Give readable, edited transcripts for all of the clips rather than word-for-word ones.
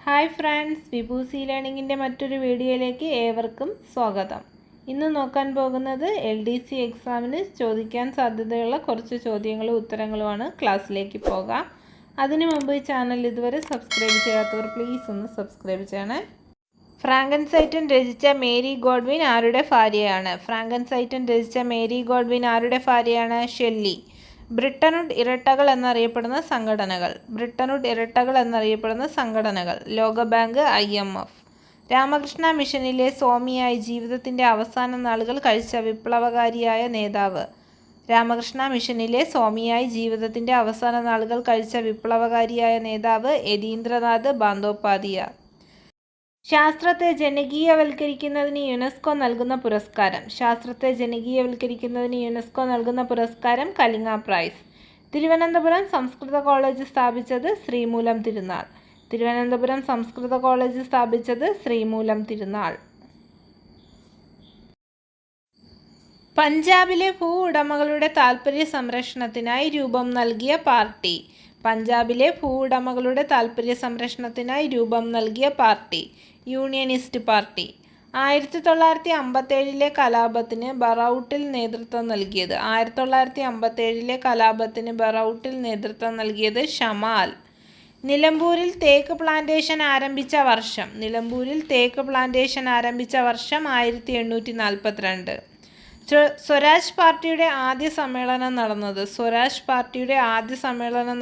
Hi friends, വിഭൂസി ലേണിങ്ങിൻ്റെ മറ്റൊരു വീഡിയോയിലേക്ക് ഏവർക്കും സ്വാഗതം. ഇന്ന് നോക്കാൻ പോകുന്നത് LDC എക്സാമിന് ചോദിക്കാൻ സാധ്യതയുള്ള കുറച്ച് ചോദ്യങ്ങളും ഉത്തരങ്ങളുമാണ്. ക്ലാസ്സിലേക്ക് പോകാം. അതിനു മുമ്പ് ഈ ചാനൽ ഇതുവരെ സബ്സ്ക്രൈബ് ചെയ്യാത്തവർ പ്ലീസ് ഒന്ന് സബ്സ്ക്രൈബ് ചെയ്യണേ. ഫ്രാങ്കൻസൈറ്റൻ രചിച്ച മേരി ഗോഡ്വിൻ ആരുടെ ഭാര്യയാണ്? ഫ്രാങ്കൻസൈറ്റൻ രചിച്ച മേരി ഗോഡ്വിൻ ആരുടെ ഭാര്യയാണ്? ഷെല്ലി. ബ്രിട്ടനുഡ് ഇരട്ടകൾ എന്നറിയപ്പെടുന്ന സംഘടനകൾ ലോകബാങ്ക്, IMF. രാമകൃഷ്ണ മിഷനിലെ സ്വാമിയായി ജീവിതത്തിൻ്റെ അവസാന നാളുകൾ കഴിച്ച വിപ്ലവകാരിയായ നേതാവ്? രാമകൃഷ്ണ മിഷനിലെ സ്വാമിയായി ജീവിതത്തിൻ്റെ അവസാന നാളുകൾ കഴിച്ച വിപ്ലവകാരിയായ നേതാവ് യതീന്ദ്രനാഥ് ബാന്തോപാധ്യായ. ശാസ്ത്രത്തെ ജനകീയവൽക്കരിക്കുന്നതിന് യുനെസ്കോ നൽകുന്ന പുരസ്കാരം കലിംഗ പ്രൈസ്. തിരുവനന്തപുരം സംസ്കൃത കോളേജ് സ്ഥാപിച്ചത് ശ്രീമൂലം തിരുനാൾ. പഞ്ചാബിലെ ഭൂ ഉടമകളുടെ താൽപര്യ സംരക്ഷണത്തിനായി രൂപം നൽകിയ പാർട്ടി യൂണിയനിസ്റ്റ് പാർട്ടി. 1957 കലാപത്തിന് ബറൗട്ടിൽ നേതൃത്വം നൽകിയത് ഷമാൽ. നിലമ്പൂരിൽ തേക്ക് പ്ലാന്റേഷൻ ആരംഭിച്ച വർഷം 1842. സ്വരാജ് പാർട്ടിയുടെ ആദ്യ സമ്മേളനം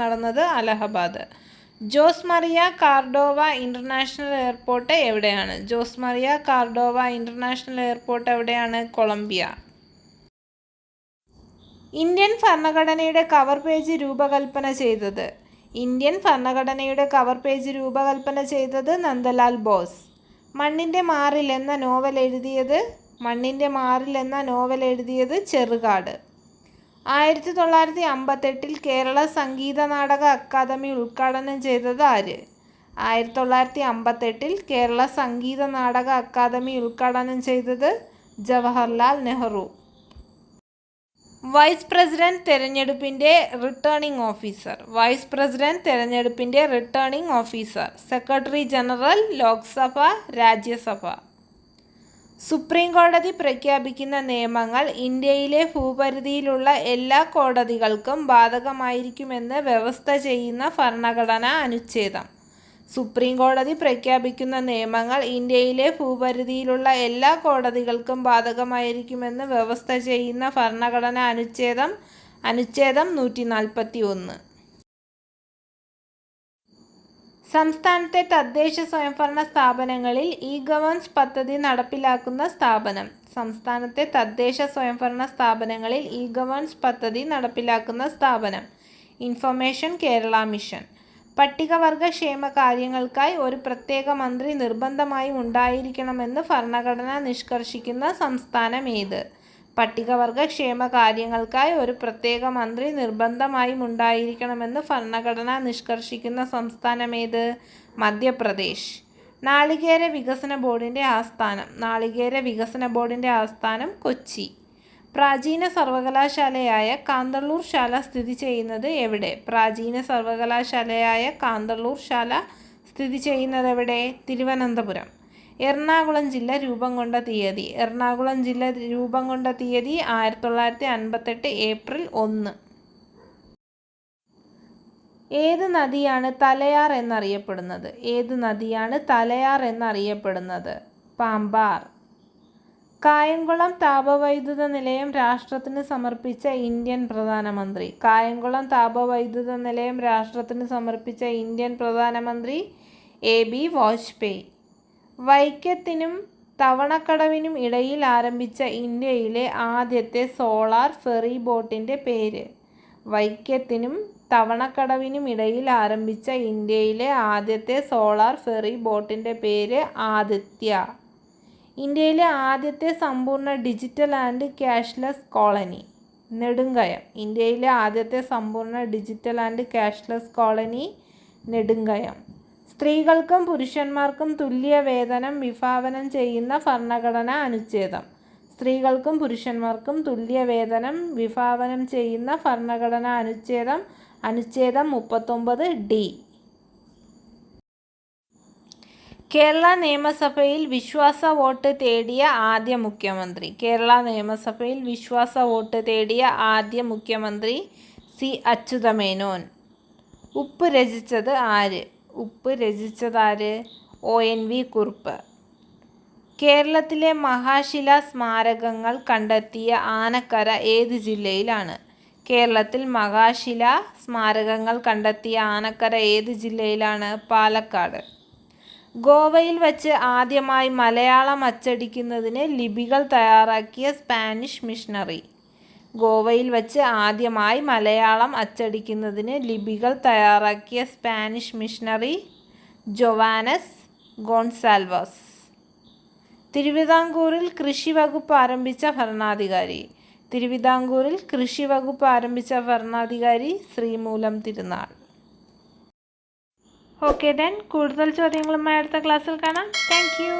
നടന്നത് അലഹബാദ്. ജോസ് മറിയ കാർഡോവ ഇൻ്റർനാഷണൽ എയർപോർട്ട് എവിടെയാണ്? കൊളംബിയ. ഇന്ത്യൻ ഭരണഘടനയുടെ കവർ പേജ് രൂപകൽപ്പന ചെയ്തത് നന്ദലാൽ ബോസ്. മണ്ണിൻ്റെ മാറിൽ എന്ന നോവൽ എഴുതിയത് ചെറുകാട്. 1958 കേരള സംഗീത നാടക അക്കാദമി ഉദ്ഘാടനം ചെയ്തത് ആര്? 1958 കേരള സംഗീത നാടക അക്കാദമി ഉദ്ഘാടനം ചെയ്തത് ജവഹർലാൽ നെഹ്റു. വൈസ് പ്രസിഡന്റ് തെരഞ്ഞെടുപ്പിൻ്റെ returning officer. Secretary general, Lok Sabha, Rajya Sabha. Supreme കോടതി പ്രഖ്യാപിക്കുന്ന നിയമങ്ങൾ ഇന്ത്യയിലെ ഭൂപരിധിയിലുള്ള എല്ലാ കോടതികൾക്കും ബാധകമായിരിക്കുമെന്ന് വ്യവസ്ഥ ചെയ്യുന്ന ഭരണഘടനാ അനുച്ഛേദം. സുപ്രീം കോടതി പ്രഖ്യാപിക്കുന്ന നിയമങ്ങൾ ഇന്ത്യയിലെ ഭൂപരിധിയിലുള്ള എല്ലാ കോടതികൾക്കും ബാധകമായിരിക്കുമെന്ന് വ്യവസ്ഥ ചെയ്യുന്ന ഭരണഘടനാ അനുച്ഛേദം 141. സംസ്ഥാനത്തെ തദ്ദേശ സ്വയംഭരണ സ്ഥാപനങ്ങളിൽ ഇ-ഗവേൺസ് പദ്ധതി നടപ്പിലാക്കുന്ന സ്ഥാപനം. Information Kerala mission. പട്ടികവർഗ ക്ഷേമ കാര്യങ്ങൾക്കായി ഒരു പ്രത്യേക മന്ത്രി നിർബന്ധമായും ഉണ്ടായിരിക്കണമെന്ന് ഭരണഘടന നിഷ്കർഷിക്കുന്ന സംസ്ഥാനം ഏത്? പട്ടികവർഗ ക്ഷേമ കാര്യങ്ങൾക്കായി ഒരു പ്രത്യേക മന്ത്രി നിർബന്ധമായും ഉണ്ടായിരിക്കണമെന്ന് ഭരണഘടന നിഷ്കർഷിക്കുന്ന സംസ്ഥാനം ഏത്? മധ്യപ്രദേശ്. നാളികേര വികസന ബോർഡിൻ്റെ ആസ്ഥാനം കൊച്ചി. പ്രാചീന സർവകലാശാലയായ കാന്തളൂർ ശാല സ്ഥിതി ചെയ്യുന്നത് എവിടെ? തിരുവനന്തപുരം. എറണാകുളം ജില്ല രൂപം കൊണ്ട തീയതി 1958 ഏപ്രിൽ 1. ഏത് നദിയാണ് തലയാർ എന്നറിയപ്പെടുന്നത്? പാമ്പാർ. കായംകുളം താപവൈദ്യുത നിലയം രാഷ്ട്രത്തിന് സമർപ്പിച്ച ഇന്ത്യൻ പ്രധാനമന്ത്രി AB വാജ്പേയി. വൈക്കത്തിനും തവണക്കടവിനും ഇടയിൽ ആരംഭിച്ച ഇന്ത്യയിലെ ആദ്യത്തെ സോളാർ ഫെറി ബോട്ടിൻ്റെ പേര്? ആദിത്യ. ഇന്ത്യയിലെ ആദ്യത്തെ സമ്പൂർണ്ണ digital and cashless colony? Nedumkayam. സ്ത്രീകൾക്കും പുരുഷന്മാർക്കും തുല്യ വേതനം വിഭാവനം ചെയ്യുന്ന ഭരണഘടനാ അനുച്ഛേദം? അനുച്ഛേദം 39D. കേരള നിയമസഭയിൽ വിശ്വാസ വോട്ട് തേടിയ ആദ്യ മുഖ്യമന്ത്രി. കേരള നിയമസഭയിൽ വിശ്വാസ വോട്ട് തേടിയ ആദ്യ മുഖ്യമന്ത്രി സി അച്യുതമേനോൻ. ഉപ്പ് രചിച്ചത് ആര്? ഉപ്പ് രചിച്ചതാര്? ONV കുറുപ്പ്. കേരളത്തിലെ മഹാശിലാ സ്മാരകങ്ങൾ കണ്ടെത്തിയ ആനക്കര ഏത് ജില്ലയിലാണ്? കേരളത്തിൽ മഹാശിലാ സ്മാരകങ്ങൾ കണ്ടെത്തിയ ആനക്കര ഏത് ജില്ലയിലാണ്? പാലക്കാട്. ഗോവയിൽ വച്ച് ആദ്യമായി മലയാളം അച്ചടിക്കുന്നതിന് ലിപികൾ തയ്യാറാക്കിയ സ്പാനിഷ് മിഷണറി. ഗോവയിൽ വച്ച് ആദ്യമായി മലയാളം അച്ചടിക്കുന്നതിന് ലിപികൾ തയ്യാറാക്കിയ സ്പാനിഷ് മിഷണറി ജോവാനസ് ഗോൺസാൽവസ്. തിരുവിതാംകൂറിൽ കൃഷി വകുപ്പ് ആരംഭിച്ച ഭരണാധികാരി. തിരുവിതാംകൂറിൽ കൃഷി വകുപ്പ് ആരംഭിച്ച ഭരണാധികാരി ശ്രീമൂലം തിരുനാൾ. ഓക്കെ ദെൻ, കൂടുതൽ ചോദ്യങ്ങളുമായി അടുത്ത ക്ലാസ്സിൽ കാണാം. Thank you.